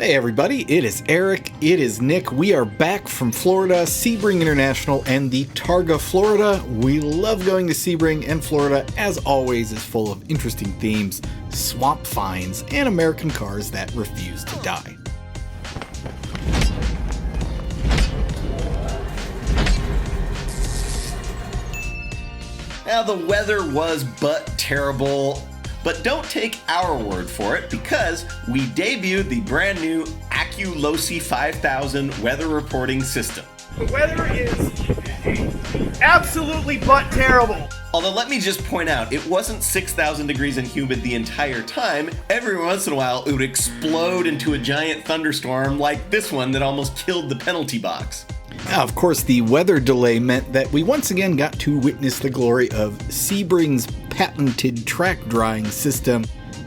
Hey everybody, it is Eric, it is Nick. We are back from Florida, Sebring International and the Targa, Florida. We love going to Sebring, and Florida, as always, is full of interesting themes, swamp finds, and American cars that refuse to die. Now, the weather was but terrible. But don't take our word for it, because we debuted the brand new Neal Losey 5000 weather reporting system. The weather is absolutely but terrible. Although let me just point out, it wasn't 6,000 degrees and humid the entire time. Every once in a while, it would explode into a giant thunderstorm like this one that almost killed the penalty box. Now, of course, the weather delay meant that we once again got to witness the glory of Sebring's patented track drying system.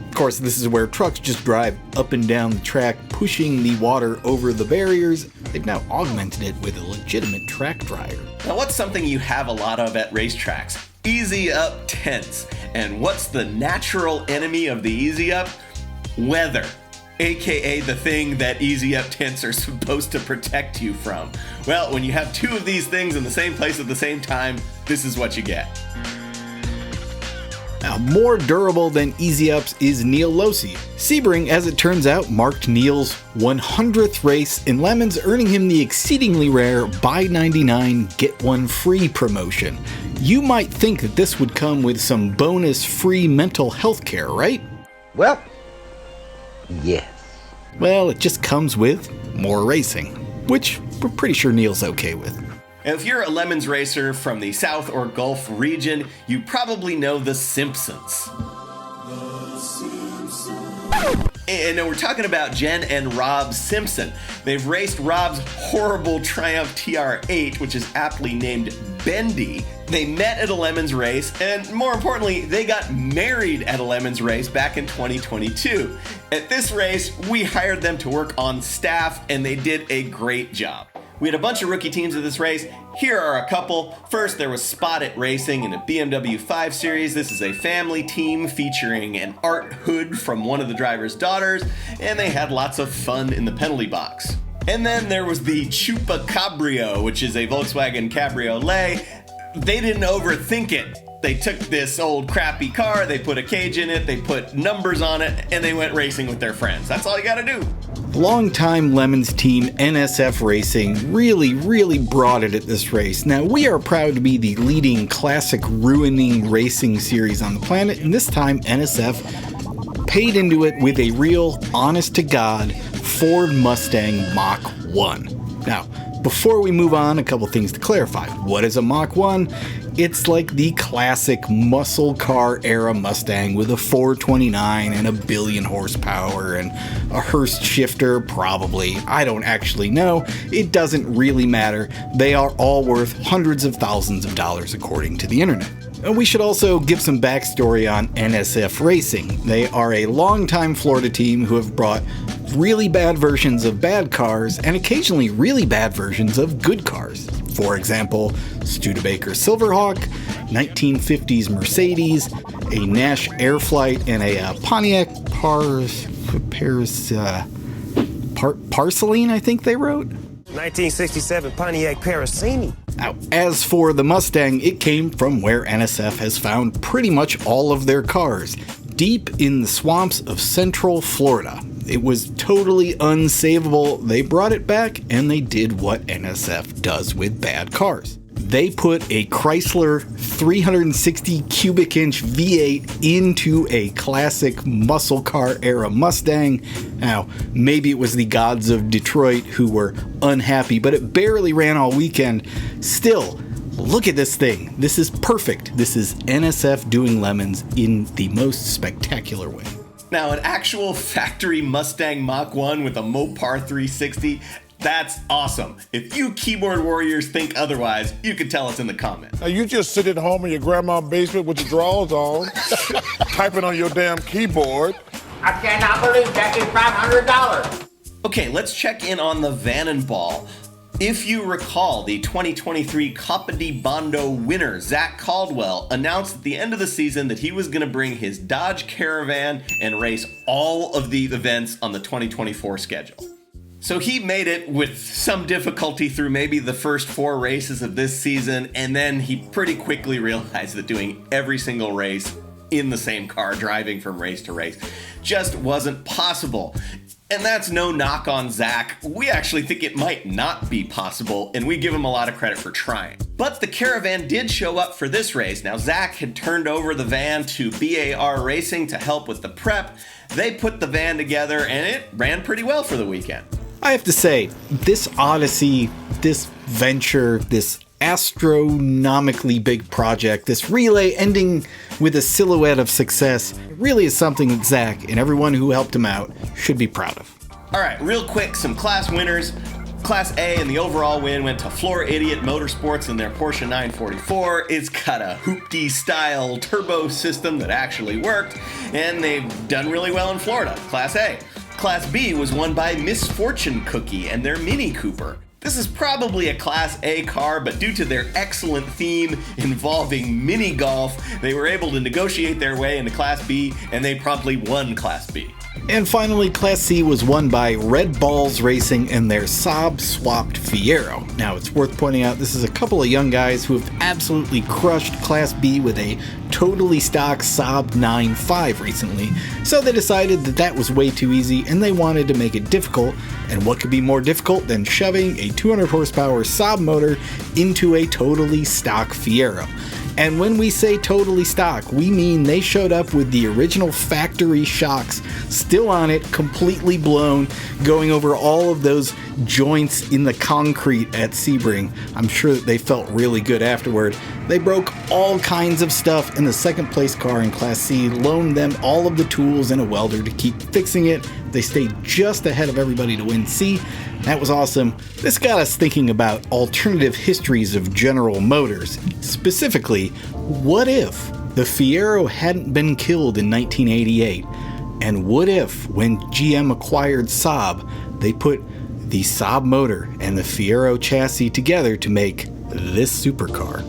Of course, this is where trucks just drive up and down the track, pushing the water over the barriers. They've now augmented it with a legitimate track dryer. Now, what's something you have a lot of at racetracks? Easy up tents. And what's the natural enemy of the easy up? Weather. AKA the thing that easy up tents are supposed to protect you from. Well, when you have two of these things in the same place at the same time, this is what you get. Now, more durable than Easy Ups is Neal Losey. Sebring, as it turns out, marked Neal's 100th race in Lemons, earning him the exceedingly rare buy 99, get one free promotion. You might think that this would come with some bonus free mental health care, right? Well, yes. Well, it just comes with more racing, which we're pretty sure Neal's okay with. If you're a Lemons racer from the South or Gulf region, you probably know The Simpsons. And we're talking about Jen and Rob Simpson. They've raced Rob's horrible Triumph TR8, which is aptly named Bendy. They met at a Lemons race, and more importantly, they got married at a Lemons race back in 2022. At this race, we hired them to work on staff, and they did a great job. We had a bunch of rookie teams at this race. Here are a couple. First, there was Spot It Racing in a BMW 5 Series. This is a family team featuring an art hood from one of the driver's daughters, and they had lots of fun in the penalty box. And then there was the Chupa Cabrio, which is a Volkswagen Cabriolet. They didn't overthink it. They took this old crappy car, they put a cage in it, they put numbers on it, and they went racing with their friends. That's all you gotta do. Longtime Lemons team NSF Racing really brought it at this race. Now, we are proud to be the leading classic ruining racing series on the planet, and this time NSF paid into it with a real, honest-to-God Ford Mustang Mach 1. Now, before we move on, a couple things to clarify. What is a Mach 1? It's like the classic muscle car era Mustang with a 429 and a billion horsepower and a Hurst shifter, probably. I don't actually know. It doesn't really matter. They are all worth hundreds of thousands of dollars according to the internet. And we should also give some backstory on NSF Racing. They are a longtime Florida team who have brought really bad versions of bad cars and occasionally really bad versions of good cars. For example, Studebaker Silverhawk, 1950s Mercedes, a Nash Airflight, and a Pontiac Parceline, I think they wrote. 1967 Pontiac Paracini. Now, as for the Mustang, it came from where NSF has found pretty much all of their cars, deep in the swamps of central Florida. It was totally unsavable. They brought it back, and they did what NSF does with bad cars. They put a Chrysler 360 cubic inch V8 into a classic muscle car era Mustang. Now, maybe it was the gods of Detroit who were unhappy, but it barely ran all weekend. Still, look at this thing. This is perfect. This is NSF doing Lemons in the most spectacular way. Now, an actual factory Mustang Mach 1 with a Mopar 360, that's awesome. If you keyboard warriors think otherwise, you can tell us in the comments. Now, you just sit at home in your grandma's basement with your drawers on, typing on your damn keyboard. I cannot believe that is $500. Okay, let's check in on the Vannenball. If you recall, the 2023 Coppa di Bondo winner, Zach Caldwell, announced at the end of the season that he was going to bring his Dodge Caravan and race all of the events on the 2024 schedule. So he made it with some difficulty through maybe the first 4 races of this season, and then he pretty quickly realized that doing every single race in the same car, driving from race to race, just wasn't possible. And that's no knock on Zach. We actually think it might not be possible, and we give him a lot of credit for trying. But the Caravan did show up for this race. Now, Zach had turned over the van to BAR Racing to help with the prep. They put the van together, and it ran pretty well for the weekend. I have to say, this Odyssey, this venture, this astronomically big project, this relay ending with a silhouette of success, really is something that Zach and everyone who helped him out should be proud of. All right, real quick, some class winners. Class A and the overall win went to Floor Idiot Motorsports and their Porsche 944. It's got a hoopty style turbo system that actually worked, and they've done really well in Florida. Class A. Class B was won by Misfortune Cookie and their Mini Cooper. This is probably a Class A car, but due to their excellent theme involving mini golf, they were able to negotiate their way into Class B, and they promptly won Class B. And finally, Class C was won by Red Balls Racing and their Saab-swapped Fiero. Now, it's worth pointing out this is a couple of young guys who have absolutely crushed Class B with a totally stock Saab 9.5 recently, so they decided that that was way too easy and they wanted to make it difficult, and what could be more difficult than shoving a 200 horsepower Saab motor into a totally stock Fiero. And when we say totally stock, we mean they showed up with the original factory shocks still on it, completely blown, going over all of those joints in the concrete at Sebring. I'm sure that they felt really good afterward. They broke all kinds of stuff, and the second place car in Class C loaned them all of the tools and a welder to keep fixing it. They stayed just ahead of everybody to win C. That was awesome. This got us thinking about alternative histories of General Motors. Specifically, what if the Fiero hadn't been killed in 1988? And what if, when GM acquired Saab, they put the Saab motor and the Fiero chassis together to make this supercar?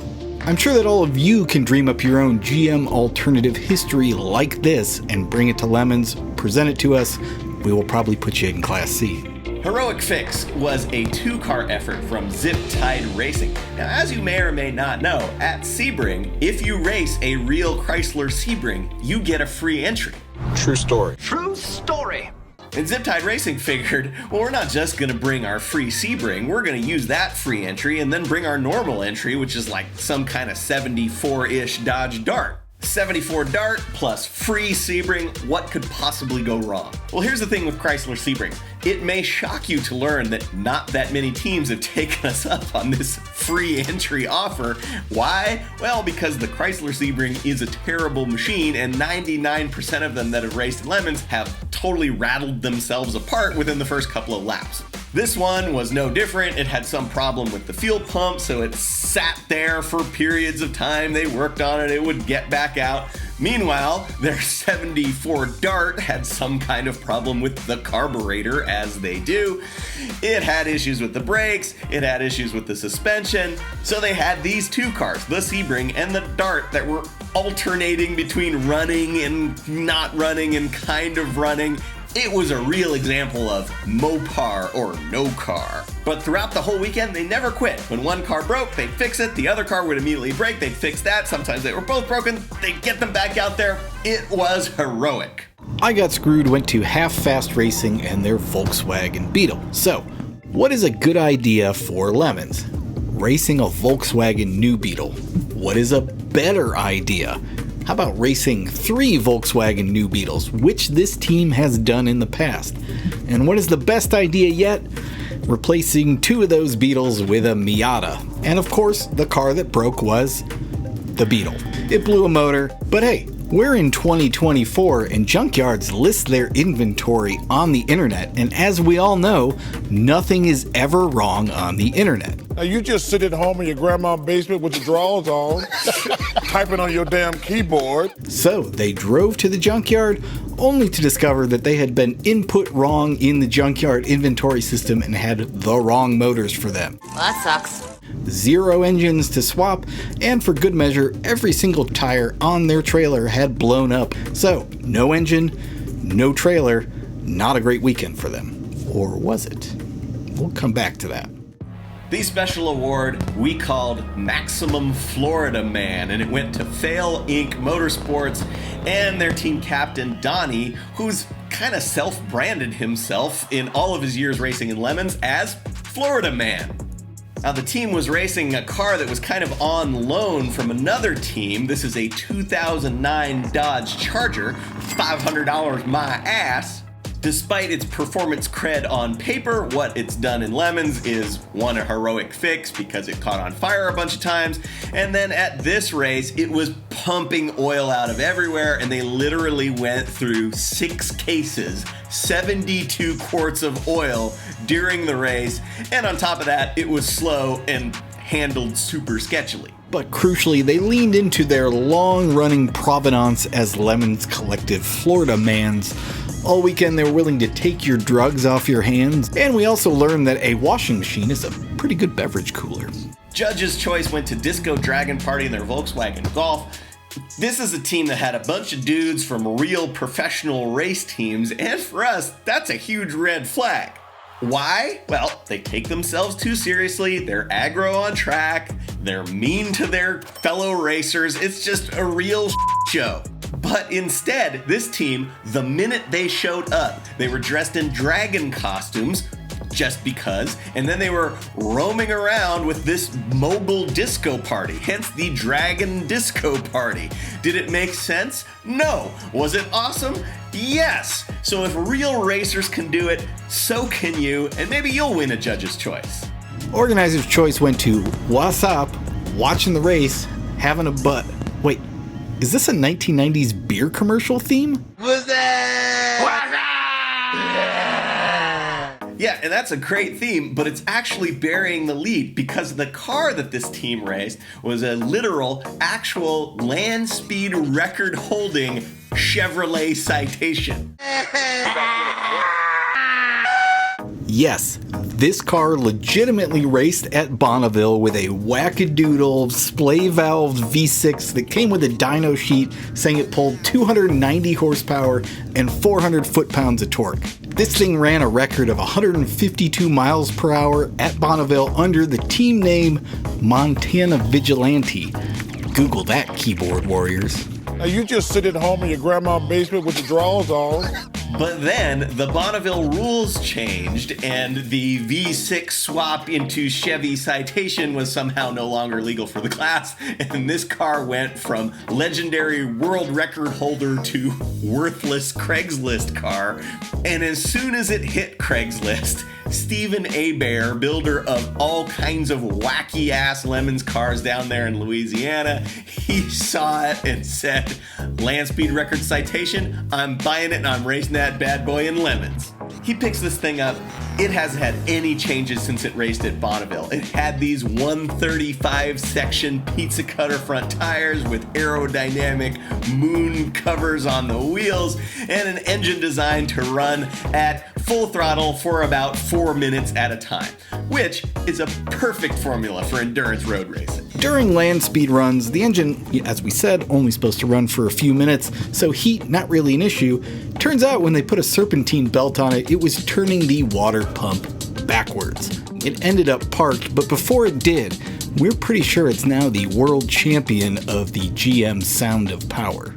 I'm sure that all of you can dream up your own GM alternative history like this and bring it to Lemons, present it to us. We will probably put you in Class C. Heroic Fix was a 2-car effort from Zip Tide Racing. Now, as you may or may not know, at Sebring, if you race a real Chrysler Sebring, you get a free entry. True story. True story. And Zip Tide Racing figured, well, we're not just going to bring our free Sebring, we're going to use that free entry and then bring our normal entry, which is like some kind of 74-ish Dodge Dart. 74 Dart plus free Sebring, what could possibly go wrong? Well, here's the thing with Chrysler Sebring. It may shock you to learn that not that many teams have taken us up on this free entry offer. Why? Well, because the Chrysler Sebring is a terrible machine, and 99% of them that have raced in Lemons have totally rattled themselves apart within the first couple of laps. This one was no different. It had some problem with the fuel pump, so it sat there for periods of time. They worked on it, it would get back out. Meanwhile, their 74 Dart had some kind of problem with the carburetor, as they do. It had issues with the brakes, it had issues with the suspension, so they had these 2 cars, the Sebring and the Dart, that were alternating between running and not running and kind of running. It was a real example of Mopar or no car. But throughout the whole weekend, they never quit. When one car broke, they'd fix it, the other car would immediately break, they'd fix that, sometimes they were both broken, they'd get them back out there. It was heroic. I Got Screwed went to Half Fast Racing and their Volkswagen Beetle. So, what is a good idea for Lemons? Racing a Volkswagen New Beetle. What is a better idea? How about racing 3 Volkswagen New Beetles, which this team has done in the past? And what is the best idea yet? Replacing 2 of those Beetles with a Miata. And of course, the car that broke was the Beetle. It blew a motor, but hey, We're in 2024 and junkyards list their inventory on the internet, and as we all know, nothing is ever wrong on the internet. Now you just sit at home in your grandma's basement with your drawers on, typing on your damn keyboard. So they drove to the junkyard only to discover that they had been input wrong in the junkyard inventory system and had the wrong motors for them. Well, that sucks. 0 engines to swap, and for good measure, every single tire on their trailer had blown up. So, no engine, no trailer, not a great weekend for them. Or was it? We'll come back to that. The special award we called Maximum Florida Man, and it went to Fail Inc. Motorsports and their team captain, Donnie, who's kind of self-branded himself in all of his years racing in Lemons as Florida Man. Now, the team was racing a car that was kind of on loan from another team. This is a 2009 Dodge Charger, $500 my ass. Despite its performance cred on paper, what it's done in Lemons is, one, a heroic fix because it caught on fire a bunch of times, and then at this race, it was pumping oil out of everywhere, and they literally went through 6 cases, 72 quarts of oil during the race, and on top of that, it was slow and handled super sketchily. But crucially, they leaned into their long-running provenance as Lemons Collective Florida Mans. All weekend, they were willing to take your drugs off your hands, and we also learned that a washing machine is a pretty good beverage cooler. Judge's choice went to Disco Dragon Party in their Volkswagen Golf. This is a team that had a bunch of dudes from real professional race teams, and for us, that's a huge red flag. Why? Well, they take themselves too seriously, they're aggro on track, they're mean to their fellow racers, it's just a real show. But instead, this team, the minute they showed up, they were dressed in dragon costumes, just because, and then they were roaming around with this mobile disco party, hence the Dragon Disco Party. Did it make sense? No. Was it awesome? Yes. So if real racers can do it, so can you, and maybe you'll win a judge's choice. Organizer's choice went to What's Up, watching the race, having a butt. Wait, is this a 1990s beer commercial theme? Yeah, and that's a great theme, but it's actually burying the lead because the car that this team raced was a literal, actual land speed record holding Chevrolet Citation. Yes, this car legitimately raced at Bonneville with a wackadoodle splay-valved V6 that came with a dyno sheet saying it pulled 290 horsepower and 400 foot-pounds of torque. This thing ran a record of 152 miles per hour at Bonneville under the team name Montana Vigilante. Google that, keyboard warriors. Now you just sit at home in your grandma's basement with your drawers on. But then the Bonneville rules changed and the V6 swap into Chevy Citation was somehow no longer legal for the class, and this car went from legendary world record holder to worthless Craigslist car. And as soon as it hit Craigslist, Stephen Abair, builder of all kinds of wacky ass Lemons cars down there in Louisiana, he saw it and said, "Land speed record Citation, I'm buying it and I'm racing that bad boy in Lemons." He picks this thing up. It hasn't had any changes since it raced at Bonneville. It had these 135 section pizza cutter front tires with aerodynamic moon covers on the wheels and an engine designed to run at full throttle for about 4 minutes at a time, which is a perfect formula for endurance road racing. During land speed runs, the engine, as we said, only supposed to run for a few minutes, so heat not really an issue. Turns out when they put a serpentine belt on it, it was turning the water pump backwards. It ended up parked, but before it did, we're pretty sure it's now the world champion of the GM Sound of Power.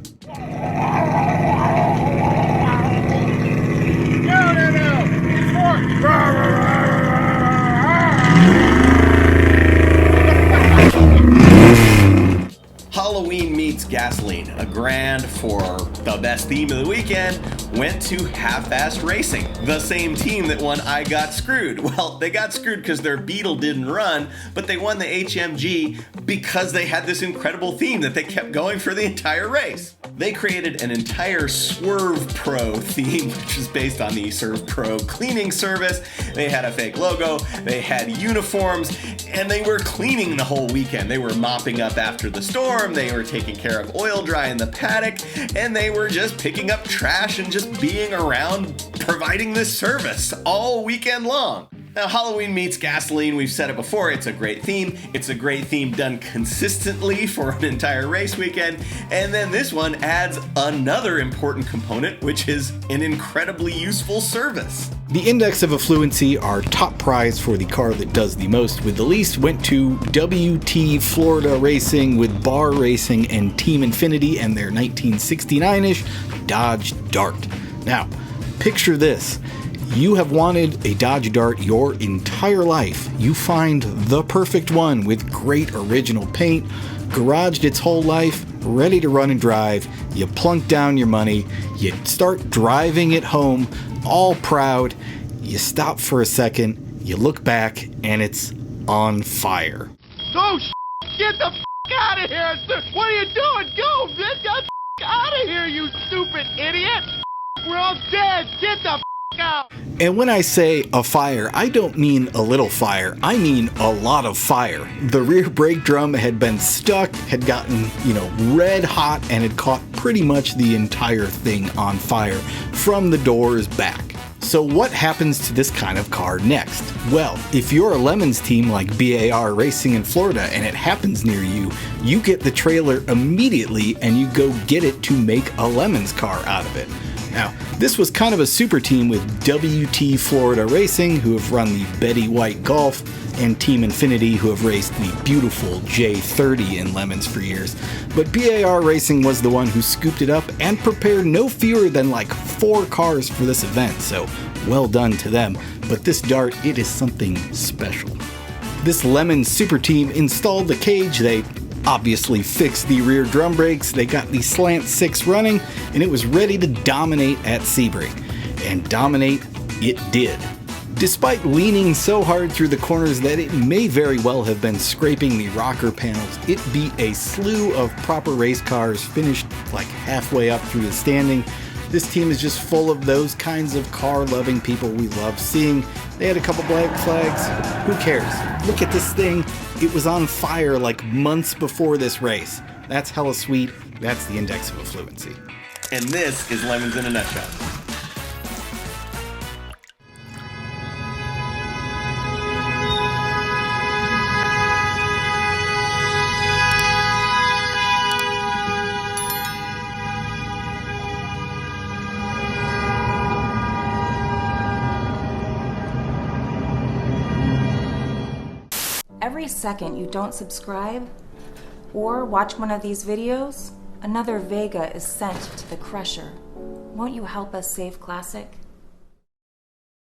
Halloween meets gasoline, a grand for the best theme of the weekend, went to Half-Assed Racing, the same team that won I Got Screwed. Well, they got screwed because their Beetle didn't run, but they won the HMG because they had this incredible theme that they kept going for the entire race. They created an entire Swerve Pro theme, which is based on the Swerve Pro cleaning service. They had a fake logo, they had uniforms, and they were cleaning the whole weekend. They were mopping up after the storm, they were taking care of oil dry in the paddock, and they were just picking up trash and just being around providing this service all weekend long. Now, Halloween meets gasoline, we've said it before, it's a great theme. It's a great theme done consistently for an entire race weekend. And then this one adds another important component, which is an incredibly useful service. The Index of Effluency, our top prize for the car that does the most with the least, went to WT Florida Racing with Bar Racing and Team Infinity and their 1969-ish Dodge Dart. Now, picture this. You have wanted a Dodge Dart your entire life. You find the perfect one with great original paint, garaged its whole life, ready to run and drive. You plunk down your money, you start driving it home, all proud. You stop for a second, you look back, and it's on fire. Oh, get the out of here! What are you doing? Go! Get the out of here, you stupid idiot! We're all dead! Get the out! And when I say a fire, I don't mean a little fire, I mean a lot of fire. The rear brake drum had been stuck, had gotten, red hot, and had caught pretty much the entire thing on fire from the doors back. So what happens to this kind of car next? Well, if you're a Lemons team like BAR Racing in Florida and it happens near you, you get the trailer immediately and you go get it to make a Lemons car out of it. Now, this was kind of a super team with WT Florida Racing, who have run the Betty White Golf, and Team Infinity, who have raced the beautiful J30 in Lemons for years. But BAR Racing was the one who scooped it up and prepared no fewer than like 4 cars for this event, so well done to them. But this Dart, it is something special. This Lemons super team installed the cage, they obviously fixed the rear drum brakes, they got the slant 6 running, and it was ready to dominate at Sebring. And dominate it did. Despite leaning so hard through the corners that it may very well have been scraping the rocker panels, it beat a slew of proper race cars, finished like halfway up through the standing. This team is just full of those kinds of car-loving people we love seeing. They had a couple black flags. Who cares? Look at this thing. It was on fire like months before this race. That's hella sweet. That's the Index of Effluency. And this is Lemons in a nutshell. Every second you don't subscribe or watch one of these videos, another Vega is sent to the crusher. Won't you help us save Classic?